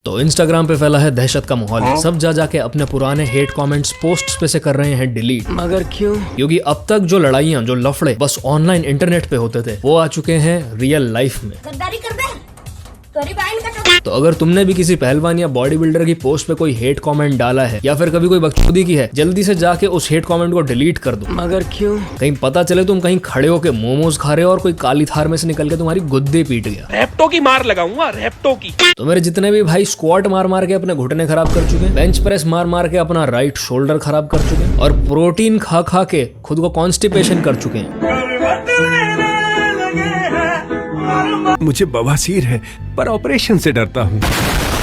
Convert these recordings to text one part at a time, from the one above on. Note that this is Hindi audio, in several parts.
तो इंस्टाग्राम पे फैला है दहशत का माहौल। सब जा जाके अपने पुराने हेट कमेंट्स पोस्ट्स पे से कर रहे हैं डिलीट। मगर क्यों? क्योंकि अब तक जो लड़ाइयाँ जो लफड़े बस ऑनलाइन इंटरनेट पे होते थे वो आ चुके हैं रियल लाइफ में। गद्दारी कर दे, तो अगर तुमने भी किसी पहलवान या बॉडी बिल्डर की पोस्ट पे कोई हेट कमेंट डाला है या फिर कभी कोई बकचोदी की है, जल्दी से जाके उस हेट कमेंट को डिलीट कर दो। मगर क्यों? कहीं पता चले तुम कहीं खड़े होके मोमोज खा रहे हो और कोई काली थार में से निकल के तुम्हारी गुद्दे पीट गया। रेप्टो की मार लगाऊंगा, रेप्टो की। तो मेरे जितने भी भाई स्क्वाट मार मार के अपने घुटने खराब कर चुके हैं, बेंच प्रेस मार मार के अपना राइट शोल्डर खराब कर चुके हैं और प्रोटीन खा खा के खुद को कॉन्स्टिपेशन कर चुके हैं। मुझे बवासीर है पर ऑपरेशन से डरता हूँ।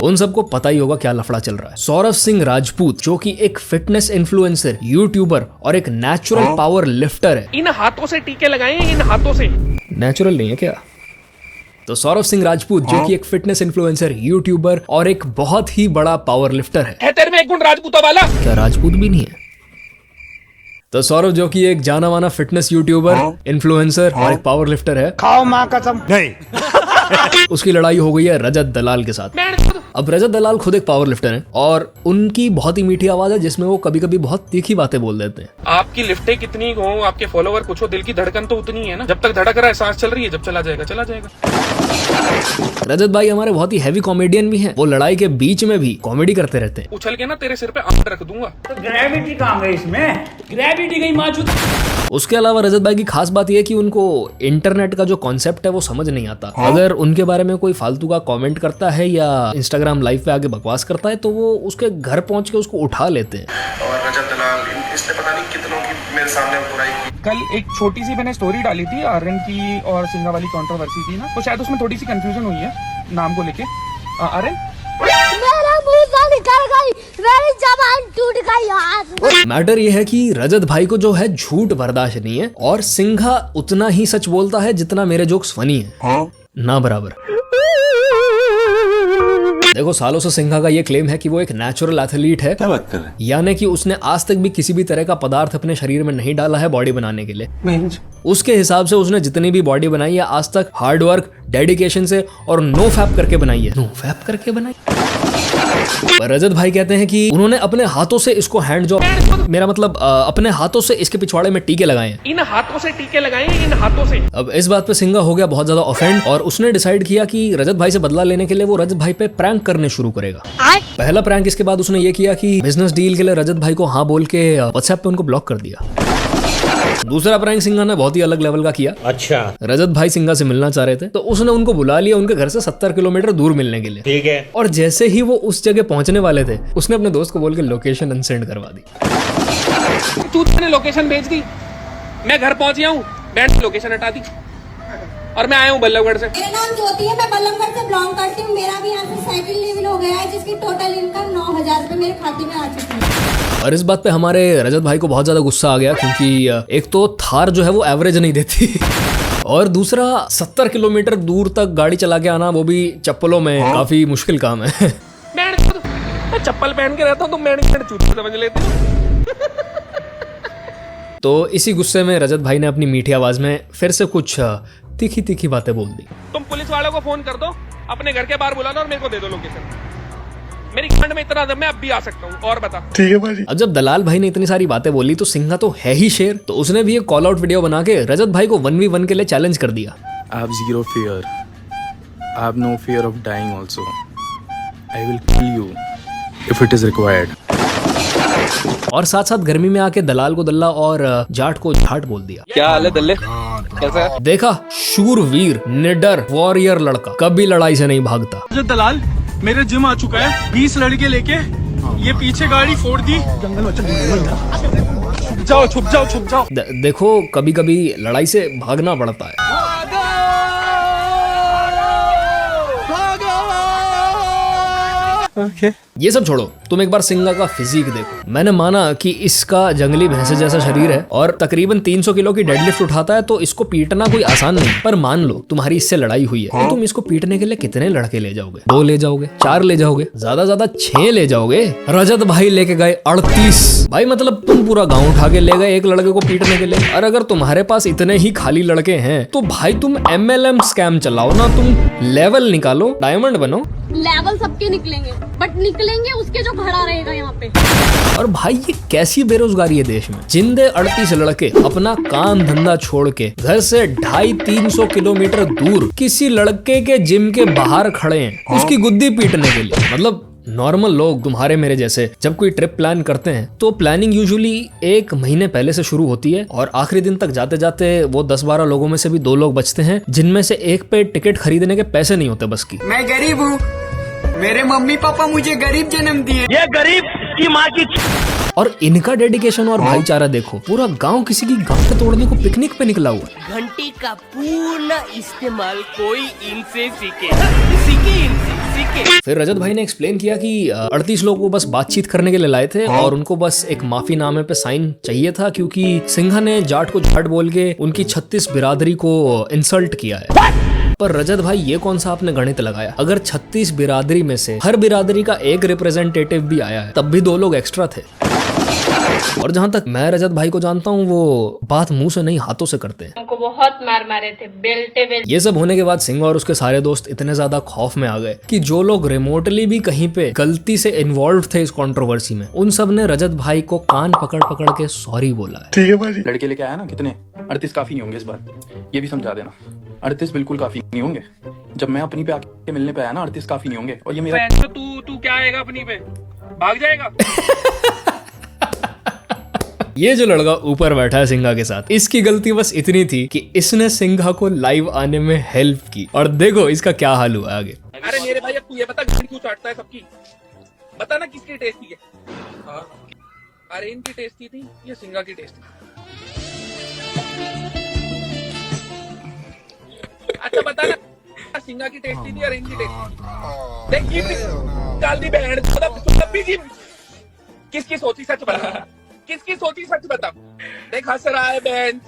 उन सबको पता ही होगा क्या लफड़ा चल रहा है। सौरभ सिंह राजपूत जो कि एक फिटनेस इन्फ्लुएंसर, यूट्यूबर और एक नेचुरल पावर लिफ्टर है। इन हाथों से टीके लगाए, इन हाथों से। नेचुरल नहीं है क्या? तो सौरभ सिंह राजपूत जो कि एक फिटनेस इन्फ्लुएंसर, यूट्यूबर और एक बहुत ही बड़ा पावर लिफ्टर है। तेरे में एक गुण राजपूता वाला? क्या राजपूत भी नहीं है? तो सौरभ जो कि एक जाना माना फिटनेस यूट्यूबर, इन्फ्लुएंसर और एक पावर लिफ्टर है। खाओ माँ कसम। नहीं। उसकी लड़ाई हो गई है रजत दलाल के साथ। अब रजत दलाल खुद एक पावर लिफ्टर है और उनकी बहुत ही मीठी आवाज है जिसमें वो कभी कभी बहुत तीखी बातें बोल देते हैं। आपकी लिफ्टें कितनी हो, आपके फॉलोवर कुछ हो, दिल की धड़कन तो उतनी है ना। जब तक धड़क रहा है, सांस चल रही है, जब चला जाएगा चला जाएगा। रजत भाई हमारे बहुत ही हैवी कॉमेडियन भी हैं। वो लड़ाई के बीच में भी कॉमेडी करते रहते हैं। उछल के ना तेरे सिर पे आंट रख दूंगा। ग्रेविटी कहाँ गई इसमें? ग्रेविटी गई माजूद। उसके अलावा रजत भाई की खास बात यह है कि उनको इंटरनेट का जो कॉन्सेप्ट है वो समझ नहीं आता। अगर उनके बारे में कोई फालतू का कमेंट करता है या इंस्टाग्राम लाइव पे आके बकवास करता है तो वो उसके घर पहुंच के उसको उठा लेते हैं। और रजत दलाल इसने पता नहीं कितनों की मेरे सामने बुराई की। कल एक छोटी सी मैंने स्टोरी डाली थी आर्यन की और सिंगा वाली कंट्रोवर्सी थी ना, तो शायद उसमें थोड़ी सी कंफ्यूजन हुई है नाम को लेके। आर्यन मेरा मुंह से निकल गई, मेरी जबान टूट गई यार। मैटर ये है कि रजत भाई को जो है झूठ बर्दाश्त नहीं है और सिंघा उतना ही सच बोलता है जितना मेरे जोक्स फनी है। ना बराबर। देखो सालों से सिंघा का ये क्लेम है कि वो एक नेचुरल एथलीट है। क्या बात कर रहे हैं? यानी कि उसने आज तक भी किसी भी तरह का पदार्थ अपने शरीर में नहीं डाला है बॉडी बनाने के लिए। उसके हिसाब से उसने जितनी भी बॉडी बनाई है आज तक हार्ड वर्क, डेडिकेशन से और नो फैप करके बनाई है। नो फैप करके बनाई। पर रजत भाई कहते हैं कि उन्होंने अपने हाथों से इसको हैंड जॉब, मेरा मतलब अपने हाथों से इसके पिछवाड़े में टीके लगाए हैं। इन हाथों से टीके लगाए, इन हाथों से। अब इस बात पे सिंघा हो गया बहुत ज्यादा ऑफेंड और उसने डिसाइड किया कि रजत भाई से बदला लेने के लिए वो रजत भाई पे प्रैंक करने शुरू करेगा। पहला प्रैंक इसके बाद उसने ये किया कि बिजनेस डील के लिए रजत भाई को हाँ बोल के व्हाट्सएप पे उनको ब्लॉक कर दिया। दूसरा प्रैंक सिंघा ने बहुत ही अलग लेवल का किया। अच्छा। रजत भाई सिंघा से मिलना चाह रहे थे तो उसने उनको बुला लिया उनके घर से 70 किलोमीटर दूर मिलने के लिए। ठीक है। और जैसे ही वो उस जगह पहुंचने वाले थे उसने अपने दोस्त को बोल के लोकेशन अनसेंड करवा दी। तूने लोकेशन भेज दी, मैं घर पहुंच गया हूँ, बैंड लोकेशन हटा दी और मैं आया हूँ बल्लभगढ़ से। मेरा नाम ज्योति है, मैं बल्लभगढ़ से बिलोंग करती हूँ। मेरा भी यहाँ से साइकिल लेवल हो गया है जिसकी टोटल इनकम 9,000 रुपए मेरे खाते में आ चुकी है। और इस बात पे हमारे रजत भाई को बहुत ज्यादा गुस्सा आ गया क्योंकि एक तो थार जो है वो एवरेज नहीं देती और दूसरा 70 किलोमीटर दूर तक गाड़ी चला के आना वो भी चप्पलों में काफी मुश्किल काम है। मैं चप्पल पहन के रहता हूँ, तुम मैंने चूती समझ लेते हो। तो इसी गुस्से में रजत भाई ने अपनी मीठी आवाज में फिर से कुछ तीखी तीखी बातें बोल दी। तुम पुलिस वालों को फोन कर दो, अपने घर के बाहर बुला दो और मेरे को दे दो लोकेशन। मेरी खंड में इतना दम, मैं अब भी आ सकता हूँ। और बता। ठीक है भाई। अब जब दलाल भाई ने इतनी सारी बातें बोली तो सिंघा तो है ही शेर, तो उसने भी एक कॉल आउट वीडियो बना के रजत भाई को 1v1 के लिए चैलेंज कर दिया। I have zero fear. I have no fear of dying also. I will kill you if it is required. और साथ साथ गर्मी में आके दलाल को दल्ला और जाट को झाट बोल दिया। क्या हाल है दल्ले, कैसा है? देखा, शूरवीर, निडर, वॉरियर लड़का कभी लड़ाई से नहीं भागता। जो दलाल मेरे जिम आ चुका है 20 लड़के लेके, ये पीछे गाड़ी फोड़ दी। छुप जाओ। देखो कभी कभी लड़ाई से भागना पड़ता है। ये सब छोड़ो, तुम एक बार सिंघा का फिजिक देखो। मैंने माना कि इसका जंगली भैंसे जैसा शरीर है और तकरीबन 300 किलो की डेडलिफ्ट उठाता है तो इसको पीटना कोई आसान नहीं। पर मान लो तुम्हारी इससे लड़ाई हुई है तो तुम इसको पीटने के लिए कितने लड़के ले जाओगे? 2 ले जाओगे, 4 ले जाओगे, ज्यादा 6 ले जाओगे। रजत भाई लेके गए 38। भाई मतलब तुम पूरा गाँव उठा के ले गए एक लड़के को पीटने के लिए। और अगर तुम्हारे पास इतने ही खाली लड़के हैं तो भाई तुम MLM स्कैम चलाओ ना, तुम लेवल निकालो, डायमंड बनो। लेवल सबके निकलेंगे, बट निकलेंगे उसके जो खड़ा रहेगा यहाँ पे। और भाई ये कैसी बेरोजगारी है देश में। जिंदे 38 लड़के अपना काम धंधा छोड़ के घर से 250-300 किलोमीटर दूर किसी लड़के के जिम के बाहर खड़े हैं उसकी गुद्दी पीटने के लिए। मतलब नॉर्मल लोग तुम्हारे मेरे जैसे जब कोई ट्रिप प्लान करते हैं तो प्लानिंग यूजुअली 1 महीने पहले से शुरू होती है और आखिरी दिन तक जाते जाते वो 10-12 लोगों में से भी 2 लोग बचते हैं जिनमें से एक पे टिकट खरीदने के पैसे नहीं होते बस की। मैं गरीब हूँ, मेरे मम्मी पापा मुझे गरीब जन्म दिए। ये गरीब की माँ की। और इनका डेडिकेशन और भाईचारा देखो, पूरा गांव किसी की गांठ तोड़ने को पिकनिक पे निकला हुआ। घंटी का पूर्ण इस्तेमाल कोई इनसे सीखे। फिर रजत भाई ने एक्सप्लेन किया कि 38 लोगों को बस बातचीत करने के लिए लाए थे और उनको बस एक माफीनामे पे साइन चाहिए था क्योंकि सिंघा ने जाट को जाट बोल के उनकी 36 बिरादरी को इंसल्ट किया है। पर रजत भाई ये कौन सा आपने गणित लगाया? अगर 36 बिरादरी में से हर बिरादरी का एक रिप्रेजेंटेटिव भी आया है तब भी 2 लोग एक्स्ट्रा थे। और जहाँ तक मैं रजत भाई को जानता हूँ वो बात मुंह से नहीं हाथों से करते हैं। हमको बहुत मार मारे थे, बेल्टे। ये सब होने के बाद सिंह और उसके सारे दोस्त इतने ज्यादा खौफ में आ गए कि जो लोग रिमोटली भी कहीं पे गलती से इन्वॉल्व थे इस कंट्रोवर्सी में उन सब ने रजत भाई को कान पकड़ पकड़ के सॉरी बोला है। ठीक है भाई। लड़के लेके आया ना कितने? 38 काफी नहीं होंगे इस बार, ये भी समझा देना। 38 बिल्कुल काफी नहीं होंगे। जब मैं अपनी पे आके मिलने पे आया ना 38 काफी नहीं होंगे। और ये मेरा तू क्या आएगा अपनी पे? भाग जाएगा। ये जो लड़का ऊपर बैठा है सिंघा के साथ, इसकी गलती बस इतनी थी कि इसने सिंघा को लाइव आने में हेल्प की और देखो इसका क्या हाल हुआ आगे। अरे मेरे भाई अब तू ये बता क्यों चाटता है सबकी? बता ना किसकी टेस्टी है? अरे इनकी टेस्टी थी या सिंघा की टेस्टी? अच्छा बता ना सिंघा की टेस्टी थी या इनकी टेस्टी? देख ये डाल दी बहन किसकी सोची सच बता, किसकी सोची सच बता। देख हंस रहा है बहन।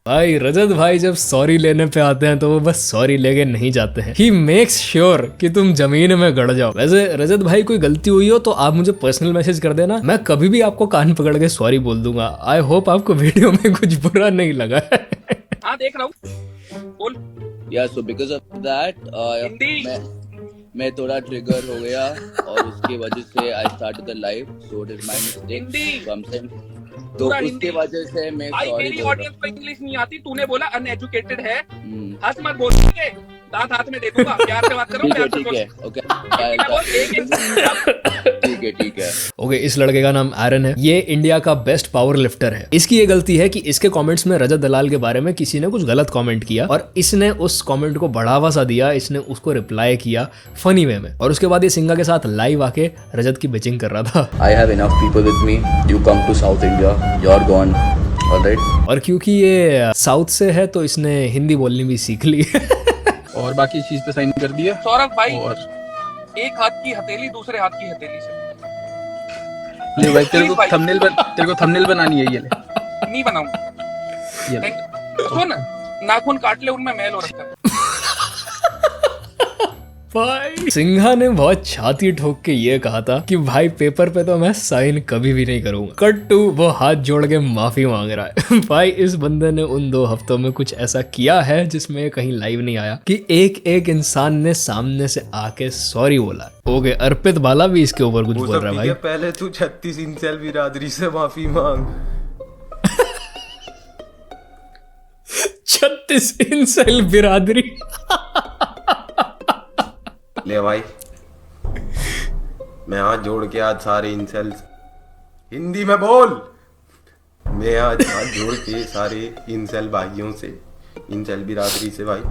भाई रजत भाई जब सॉरी लेने पे आते हैं तो वो बस सॉरी लेके नहीं जाते हैं। ही मेक्स श्योर कि तुम जमीन में गड़ जाओ। वैसे रजत भाई कोई गलती हुई हो तो आप मुझे पर्सनल मैसेज कर देना, मैं कभी भी आपको कान पकड़ के सॉरी बोल दूंगा। आई होप आपको वीडियो में कुछ बुरा नहीं लगा है। हाँ देख रहा हूँ, बोल। या सो बिकॉज ऑफ दैट मैं थोड़ा ट्रिगर हो गया और उसकी वजह से I started the live, so it is my mistake sometime. तो उसके वजह से मैं सॉरी। मेरी ऑडियंस को इंग्लिश नहीं आती, तूने बोला अनएजुकेटेड है, हंस मत बोल के दांत हाथ में दे दूंगा। प्यार से बात करो। ठीक है ओके ठीक है ओके। इस लड़के का नाम एरन है, ये इंडिया का बेस्ट पावर लिफ्टर है। इसकी ये गलती है कि इसके कमेंट्स में रजत दलाल के बारे में किसी ने कुछ गलत कमेंट किया और इसने उस कमेंट को बढ़ावा सा दिया, इसने उसको रिप्लाई किया फनी वे में और उसके बाद ये सिंघा के साथ लाइव आके रजत की बिचिंग कर रहा था। I have enough people with me, you come to South India, you are gone alright. और क्योंकि ये साउथ से है तो इसने हिंदी बोलनी भी सीख ली। और बाकी चीज पे साइन कर दिया सौरभ भाई। और एक हाथ की हथेली दूसरे हाथ की हथेली से ले भाई, तेरे को थंबनेल बनानी है। ये ले नहीं बनाऊंगा। सुन नाखून काट ले, उनमें मैल हो रखा है। भाई सिंघा ने बहुत छाती ठोक के ये कहा था कि भाई पेपर पे तो मैं साइन कभी भी नहीं करूंगा। कट टू वो हाथ जोड़ के माफी मांग रहा है। भाई इस बंदे ने उन 2 हफ्तों में कुछ ऐसा किया है जिसमें कहीं लाइव नहीं आया कि एक इंसान ने सामने से आके सॉरी बोला। ओके अर्पित बाला भी इसके ऊपर कुछ बोल रहा है। भाई पहले तू 36 इंसेल बिरादरी से माफी मांग। 36 इंसेल बिरादरी। ले भाई मैं हाथ जोड़ के आज सारे इंसेल्स, हिंदी में बोल, मैं आज हाथ जोड़ के सारे इंसेल भाइयों से, इंसेल बिरादरी से भाई,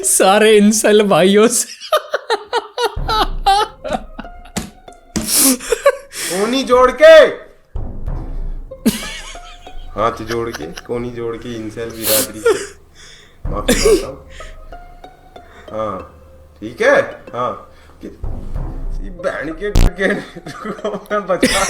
सारे इंसेल भाइयों से कोनी जोड़ के, हाथ जोड़ के कोनी जोड़ के इंसेल बिरादरी से माफी मांगता हूँ। हाँ ठीक है। हाँ बहन के मैं बचा।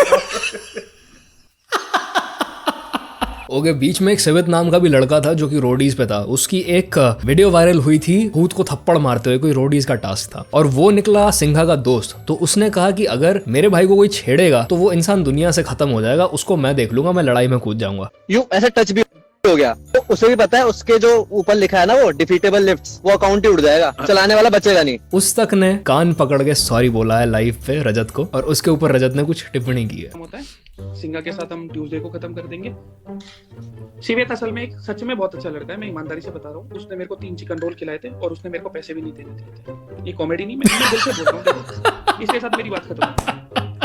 ओके बीच में एक सवित नाम का भी लड़का था जो कि रोडीज पे था। उसकी एक वीडियो वायरल हुई थी, भूत को थप्पड़ मारते हुए, कोई रोडीज का टास्क था और वो निकला सिंघा का दोस्त। तो उसने कहा कि अगर मेरे भाई को कोई छेड़ेगा तो वो इंसान दुनिया से खत्म हो जाएगा, उसको मैं देख लूंगा, मैं लड़ाई में कूद जाऊंगा। यूं ऐसे टच भी हो गया तो उसे भी पता है उसके जो ऊपर लिखा है ना वो डिफीटेबल लिफ्ट्स, वो अकाउंट ही उड़ जाएगा, चलाने वाला बचेगा नहीं। उस तक ने कान पकड़ के सॉरी बोला है लाइव पे रजत को, और उसके ऊपर रजत ने कुछ टिप्पणी की है। होता है सिंगा के साथ हम ट्यूसडे को खत्म कर देंगे। शिवेत असल में एक सच में बहुत अच्छा लड़का है, मैं ईमानदारी से बता रहा हूँ। उसने मेरे को 3 चिकन रोल खिलाए थे और उसने मेरे को पैसे भी नहीं देने थे। ये कॉमेडी नहीं, मैं दिल से बोल रहा हूँ। इसके साथ मेरी बात खत्म है।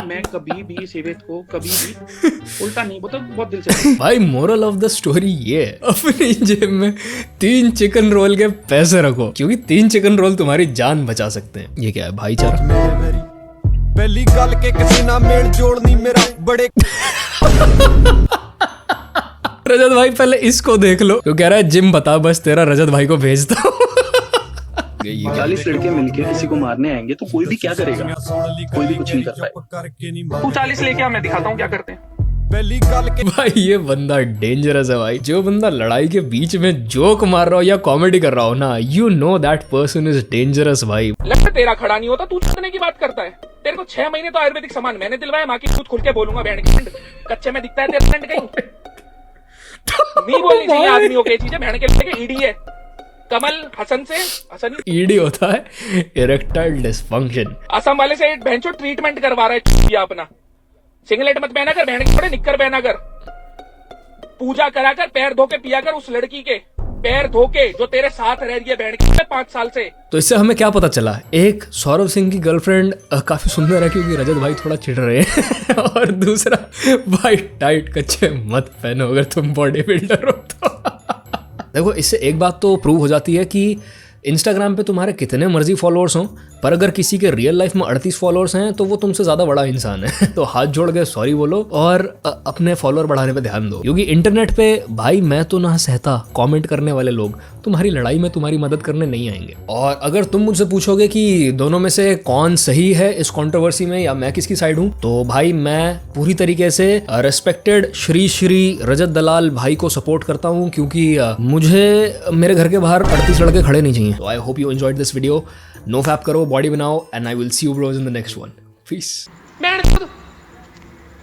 मैं कभी भी शिवेत को कभी भी उल्टा नहीं बोलता, बहुत दिल से। भाई मोरल ऑफ द स्टोरी ये है, अपनी जेब में 3 चिकन रोल के पैसे रखो, क्योंकि 3 चिकन रोल तुम्हारी जान बचा सकते हैं। ये क्या है भाईचारा? पहली गल के किसी ना मेल जोड़नी मेरा बड़े रजत भाई पहले इसको देख लो, तो कह रहा है जिम बता बस तेरा रजत भाई को भेजता हूँ। 40 लड़के मिलके किसी को मारने आएंगे तो कोई भी क्या करेगा? कोई भी कुछ नहीं कर पाएगा। तू 40 लेके आ, मैं दिखाता हूँ क्या करते हैं। पहली गल के भाई ये बंदा डेंजरस है भाई। जो बंदा लड़ाई के बीच में जोक मार रहा हो या कॉमेडी कर रहा हो ना, you know that person is dangerous भाई। लगता तेरा खड़ा नहीं होता, तू छूटने की बात करता है। तेरे को 6 महीने तो आयुर्वेदिक सामान मैंने दिलवाया, माँ की खुद खुल के बोलूंगा बैंड की कच्चे में दिखता है तेरा बैंड कहीं। नहीं बोलनी चाहिए आदमियों के चीजें, बैंड के लेके ईडी है। कमल हसन से हसन ईडी होता है इरेक्टाइल डिसफंक्शन। असम वाले से भैंचो ट्रीटमेंट करवा रहा है अपना। सिंगलेट मत पहना कर, बहन के थोड़े निक्कर पहना कर, पूजा करा कर, पैर धो के पिया कर उस लड़की के पैर धो के जो तेरे साथ रह रही है बहन के 5 साल से। तो इससे हमें क्या पता चला? एक, सौरभ सिंह की गर्लफ्रेंड काफी सुंदर है क्योंकि रजत भाई थोड़ा चिढ़ रहे हैं। और दूसरा, भाई टाइट कच्चे मत पहनो अगर तुम बॉडी बिल्डर हो तो। देखो इससे एक बात तो प्रूव हो जाती है कि इंस्टाग्राम पे तुम्हारे कितने मर्जी फॉलोअर्स हों, पर अगर किसी के रियल लाइफ में 38 फॉलोअर्स हैं तो वो तुमसे ज्यादा बड़ा इंसान है। तो हाथ जोड़ के सॉरी बोलो और अपने फॉलोअर बढ़ाने पे ध्यान दो, क्योंकि इंटरनेट पे भाई मैं तो ना सहता कमेंट करने वाले लोग तुम्हारी लड़ाई में तुम्हारी मदद करने नहीं आएंगे। और अगर तुम मुझसे पूछोगे कि दोनों में से कौन सही है इस कंट्रोवर्सी में या मैं किसकी साइड हूं, तो भाई मैं पूरी तरीके से रिस्पेक्टेड श्री रजत दलाल भाई को सपोर्ट करता हूं, क्योंकि मुझे मेरे घर के बाहर 38 लड़के खड़े नहीं चाहिए। So I hope you enjoyed this video. No fap करो, बॉडी बनाओ, and I will see you bros in the next one. Peace.